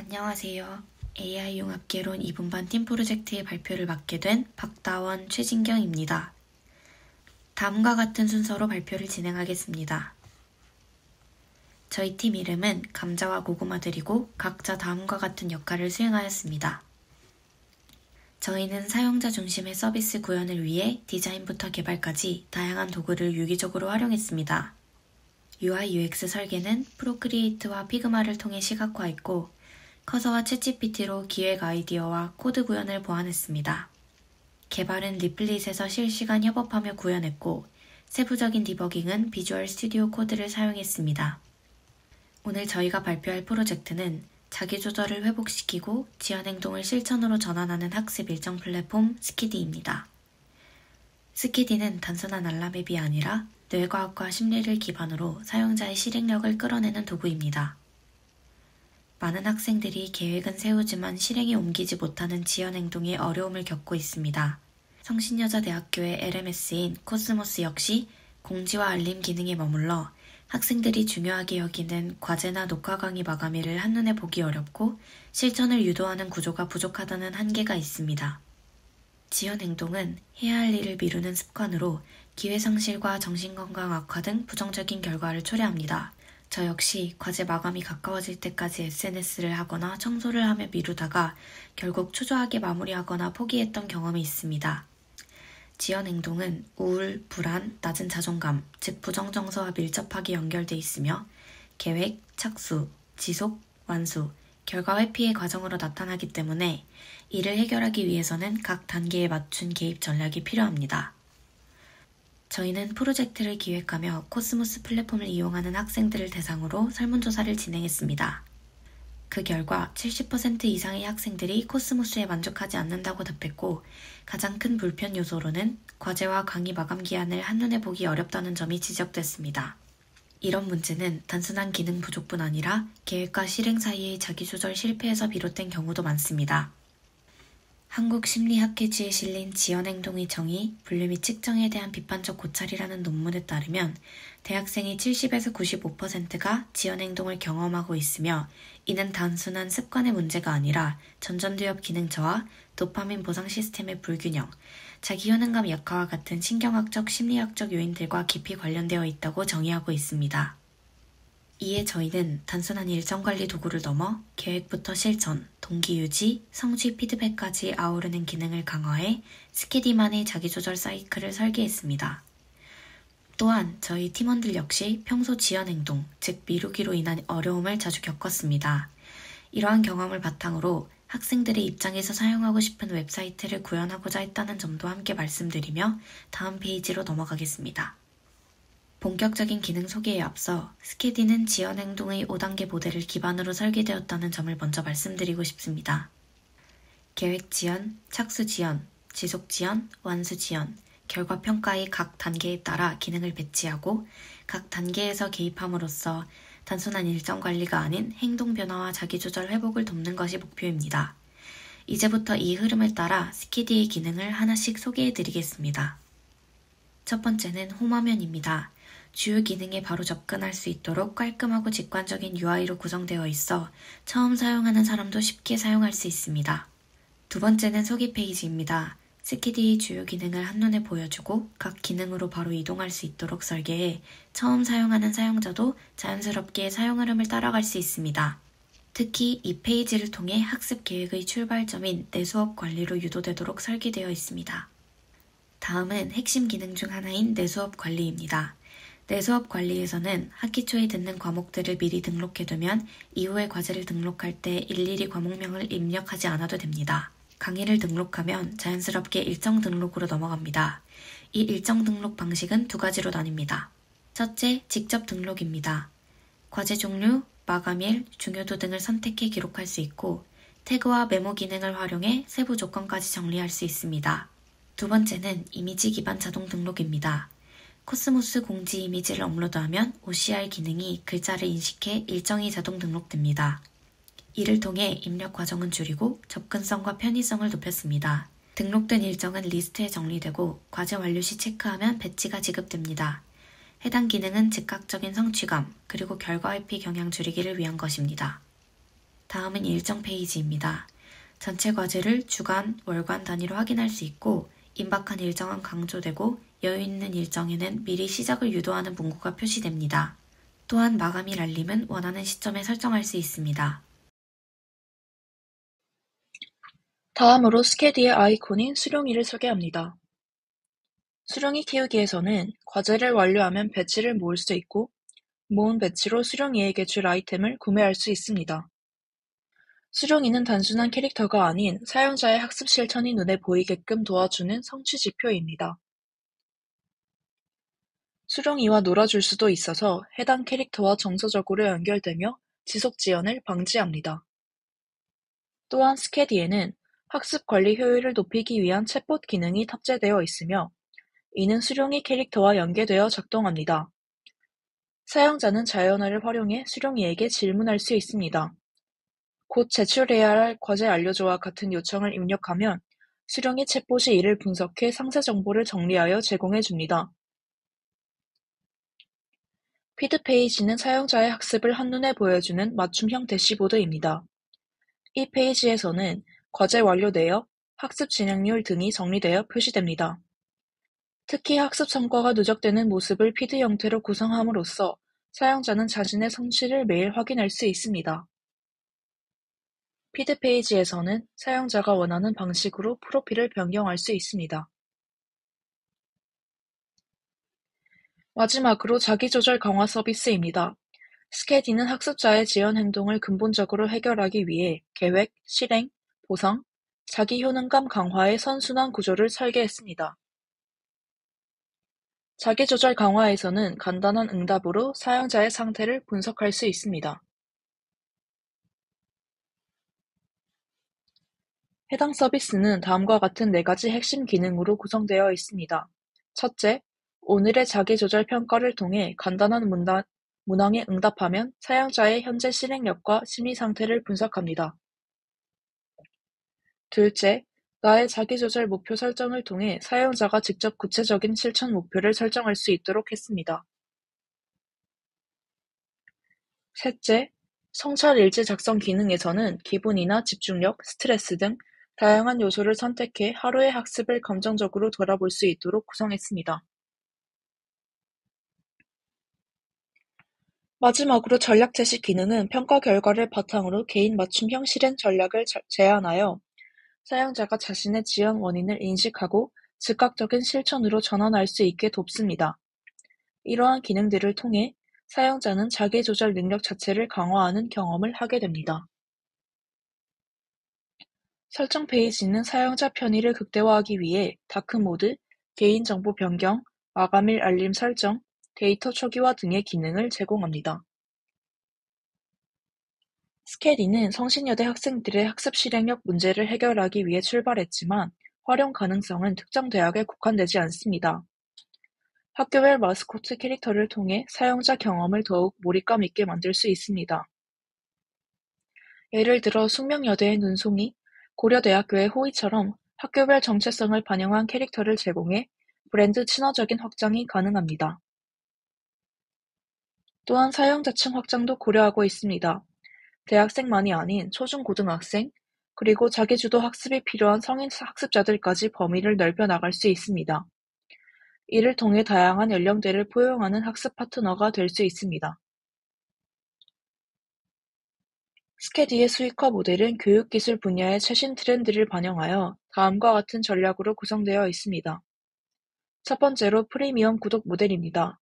안녕하세요. AI 융합개론 2분반 팀 프로젝트의 발표를 맡게 된 박다원, 최진경입니다. 다음과 같은 순서로 발표를 진행하겠습니다. 저희 팀 이름은 감자와 고구마들이고 각자 다음과 같은 역할을 수행하였습니다. 저희는 사용자 중심의 서비스 구현을 위해 디자인부터 개발까지 다양한 도구를 유기적으로 활용했습니다. UI UX 설계는 프로크리에이트와 피그마를 통해 시각화했고 커서와 챗GPT로 기획 아이디어와 코드 구현을 보완했습니다. 개발은 리플릿에서 실시간 협업하며 구현했고 세부적인 디버깅은 비주얼 스튜디오 코드를 사용했습니다. 오늘 저희가 발표할 프로젝트는 자기조절을 회복시키고 지연 행동을 실천으로 전환하는 학습 일정 플랫폼 스키디입니다. 스키디는 단순한 알람 앱이 아니라 뇌과학과 심리를 기반으로 사용자의 실행력을 끌어내는 도구입니다. 많은 학생들이 계획은 세우지만 실행에 옮기지 못하는 지연 행동에 어려움을 겪고 있습니다. 성신여자대학교의 LMS인 코스모스 역시 공지와 알림 기능에 머물러 학생들이 중요하게 여기는 과제나 녹화 강의 마감일을 한눈에 보기 어렵고 실천을 유도하는 구조가 부족하다는 한계가 있습니다. 지연 행동은 해야 할 일을 미루는 습관으로 기회상실과 정신건강 악화 등 부정적인 결과를 초래합니다. 저 역시 과제 마감이 가까워질 때까지 SNS를 하거나 청소를 하며 미루다가 결국 초조하게 마무리하거나 포기했던 경험이 있습니다. 지연 행동은 우울, 불안, 낮은 자존감, 즉 부정정서와 밀접하게 연결돼 있으며 계획, 착수, 지속, 완수, 결과 회피의 과정으로 나타나기 때문에 이를 해결하기 위해서는 각 단계에 맞춘 개입 전략이 필요합니다. 저희는 프로젝트를 기획하며 코스모스 플랫폼을 이용하는 학생들을 대상으로 설문조사를 진행했습니다. 그 결과 70% 이상의 학생들이 코스모스에 만족하지 않는다고 답했고 가장 큰 불편 요소로는 과제와 강의 마감 기한을 한눈에 보기 어렵다는 점이 지적됐습니다. 이런 문제는 단순한 기능 부족뿐 아니라 계획과 실행 사이의 자기조절 실패에서 비롯된 경우도 많습니다. 한국심리학회지에 실린 지연행동의 정의, 분류 및 측정에 대한 비판적 고찰이라는 논문에 따르면 대학생의 70에서 95%가 지연행동을 경험하고 있으며 이는 단순한 습관의 문제가 아니라 전전두엽 기능 저하, 도파민 보상 시스템의 불균형, 자기 효능감 약화와 같은 신경학적, 심리학적 요인들과 깊이 관련되어 있다고 정의하고 있습니다. 이에 저희는 단순한 일정관리 도구를 넘어 계획부터 실천, 동기유지, 성취 피드백까지 아우르는 기능을 강화해 스키디만의 자기조절 사이클을 설계했습니다. 또한 저희 팀원들 역시 평소 지연 행동, 즉 미루기로 인한 어려움을 자주 겪었습니다. 이러한 경험을 바탕으로 학생들의 입장에서 사용하고 싶은 웹사이트를 구현하고자 했다는 점도 함께 말씀드리며 다음 페이지로 넘어가겠습니다. 본격적인 기능 소개에 앞서 스키디는 지연 행동의 5단계 모델을 기반으로 설계되었다는 점을 먼저 말씀드리고 싶습니다. 계획 지연, 착수 지연, 지속 지연, 완수 지연, 결과 평가의 각 단계에 따라 기능을 배치하고 각 단계에서 개입함으로써 단순한 일정 관리가 아닌 행동 변화와 자기조절 회복을 돕는 것이 목표입니다. 이제부터 이 흐름을 따라 스키디의 기능을 하나씩 소개해 드리겠습니다. 첫 번째는 홈화면입니다. 주요 기능에 바로 접근할 수 있도록 깔끔하고 직관적인 UI로 구성되어 있어 처음 사용하는 사람도 쉽게 사용할 수 있습니다. 두 번째는 소개 페이지입니다. 스키디의 주요 기능을 한눈에 보여주고 각 기능으로 바로 이동할 수 있도록 설계해 처음 사용하는 사용자도 자연스럽게 사용 흐름을 따라갈 수 있습니다. 특히 이 페이지를 통해 학습 계획의 출발점인 내 수업 관리로 유도되도록 설계되어 있습니다. 다음은 핵심 기능 중 하나인 내 수업 관리입니다. 내 수업 관리에서는 학기 초에 듣는 과목들을 미리 등록해두면 이후에 과제를 등록할 때 일일이 과목명을 입력하지 않아도 됩니다. 강의를 등록하면 자연스럽게 일정 등록으로 넘어갑니다. 이 일정 등록 방식은 두 가지로 나뉩니다. 첫째, 직접 등록입니다. 과제 종류, 마감일, 중요도 등을 선택해 기록할 수 있고 태그와 메모 기능을 활용해 세부 조건까지 정리할 수 있습니다. 두 번째는 이미지 기반 자동 등록입니다. 코스모스 공지 이미지를 업로드하면 OCR 기능이 글자를 인식해 일정이 자동 등록됩니다. 이를 통해 입력 과정은 줄이고 접근성과 편의성을 높였습니다. 등록된 일정은 리스트에 정리되고 과제 완료 시 체크하면 배지가 지급됩니다. 해당 기능은 즉각적인 성취감, 그리고 결과 회피 경향 줄이기를 위한 것입니다. 다음은 일정 페이지입니다. 전체 과제를 주간, 월간 단위로 확인할 수 있고 임박한 일정은 강조되고 여유 있는 일정에는 미리 시작을 유도하는 문구가 표시됩니다. 또한 마감일 알림은 원하는 시점에 설정할 수 있습니다. 다음으로 스케디의 아이콘인 수룡이를 소개합니다. 수룡이 키우기에서는 과제를 완료하면 배지를 모을 수 있고 모은 배지로 수룡이에게 줄 아이템을 구매할 수 있습니다. 수룡이는 단순한 캐릭터가 아닌 사용자의 학습 실천이 눈에 보이게끔 도와주는 성취 지표입니다. 수룡이와 놀아줄 수도 있어서 해당 캐릭터와 정서적으로 연결되며 지속 지연을 방지합니다. 또한 스케디에는 학습 관리 효율을 높이기 위한 챗봇 기능이 탑재되어 있으며 이는 수룡이 캐릭터와 연계되어 작동합니다. 사용자는 자연어를 활용해 수룡이에게 질문할 수 있습니다. 곧 제출해야 할 과제 완료조와 같은 요청을 입력하면 수룡이 챗봇이 이를 분석해 상세 정보를 정리하여 제공해 줍니다. 피드 페이지는 사용자의 학습을 한눈에 보여주는 맞춤형 대시보드입니다. 이 페이지에서는 과제 완료 내역, 학습 진행률 등이 정리되어 표시됩니다. 특히 학습 성과가 누적되는 모습을 피드 형태로 구성함으로써 사용자는 자신의 성취를 매일 확인할 수 있습니다. 피드 페이지에서는 사용자가 원하는 방식으로 프로필을 변경할 수 있습니다. 마지막으로 자기조절 강화 서비스입니다. 스케디는 학습자의 지연 행동을 근본적으로 해결하기 위해 계획, 실행, 보상, 자기 효능감 강화의 선순환 구조를 설계했습니다. 자기조절 강화에서는 간단한 응답으로 사용자의 상태를 분석할 수 있습니다. 해당 서비스는 다음과 같은 4가지 핵심 기능으로 구성되어 있습니다. 첫째, 오늘의 자기조절 평가를 통해 간단한 문항에 응답하면 사용자의 현재 실행력과 심리 상태를 분석합니다. 둘째, 나의 자기조절 목표 설정을 통해 사용자가 직접 구체적인 실천 목표를 설정할 수 있도록 했습니다. 셋째, 성찰 일지 작성 기능에서는 기분이나 집중력, 스트레스 등 다양한 요소를 선택해 하루의 학습을 감정적으로 돌아볼 수 있도록 구성했습니다. 마지막으로 전략 제시 기능은 평가 결과를 바탕으로 개인 맞춤형 실행 전략을 제안하여 사용자가 자신의 지연 원인을 인식하고 즉각적인 실천으로 전환할 수 있게 돕습니다. 이러한 기능들을 통해 사용자는 자기조절 능력 자체를 강화하는 경험을 하게 됩니다. 설정 페이지는 사용자 편의를 극대화하기 위해 다크모드, 개인정보 변경, 마감일 알림 설정, 데이터 초기화 등의 기능을 제공합니다. 스케디는 성신여대 학생들의 학습 실행력 문제를 해결하기 위해 출발했지만 활용 가능성은 특정 대학에 국한되지 않습니다. 학교별 마스코트 캐릭터를 통해 사용자 경험을 더욱 몰입감 있게 만들 수 있습니다. 예를 들어 숙명여대의 눈송이, 고려대학교의 호이처럼 학교별 정체성을 반영한 캐릭터를 제공해 브랜드 친화적인 확장이 가능합니다. 또한 사용자층 확장도 고려하고 있습니다. 대학생만이 아닌 초중고등학생, 그리고 자기주도 학습이 필요한 성인 학습자들까지 범위를 넓혀 나갈 수 있습니다. 이를 통해 다양한 연령대를 포용하는 학습 파트너가 될 수 있습니다. 스케디의 수익화 모델은 교육기술 분야의 최신 트렌드를 반영하여 다음과 같은 전략으로 구성되어 있습니다. 첫 번째로 프리미엄 구독 모델입니다.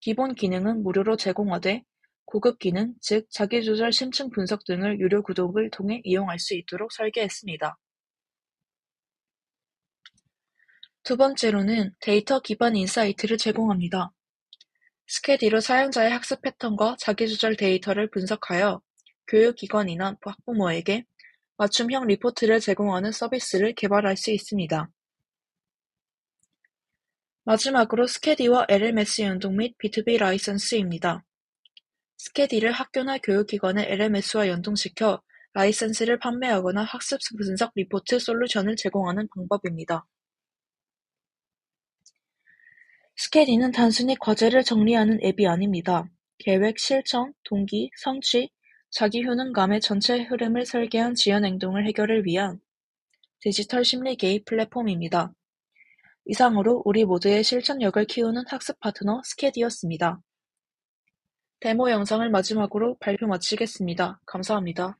기본 기능은 무료로 제공하되 고급 기능, 즉 자기조절 심층 분석 등을 유료 구독을 통해 이용할 수 있도록 설계했습니다. 두 번째로는 데이터 기반 인사이트를 제공합니다. 스케디로 사용자의 학습 패턴과 자기조절 데이터를 분석하여 교육기관이나 학부모에게 맞춤형 리포트를 제공하는 서비스를 개발할 수 있습니다. 마지막으로 스케디와 LMS 연동 및 B2B 라이선스입니다. 스케디를 학교나 교육기관의 LMS와 연동시켜 라이선스를 판매하거나 학습 분석 리포트 솔루션을 제공하는 방법입니다. 스케디는 단순히 과제를 정리하는 앱이 아닙니다. 계획, 실천, 동기, 성취, 자기 효능감의 전체 흐름을 설계한 지연 행동을 해결을 위한 디지털 심리 개입 플랫폼입니다. 이상으로 우리 모두의 실천력을 키우는 학습 파트너 스캐디였습니다. 데모 영상을 마지막으로 발표 마치겠습니다. 감사합니다.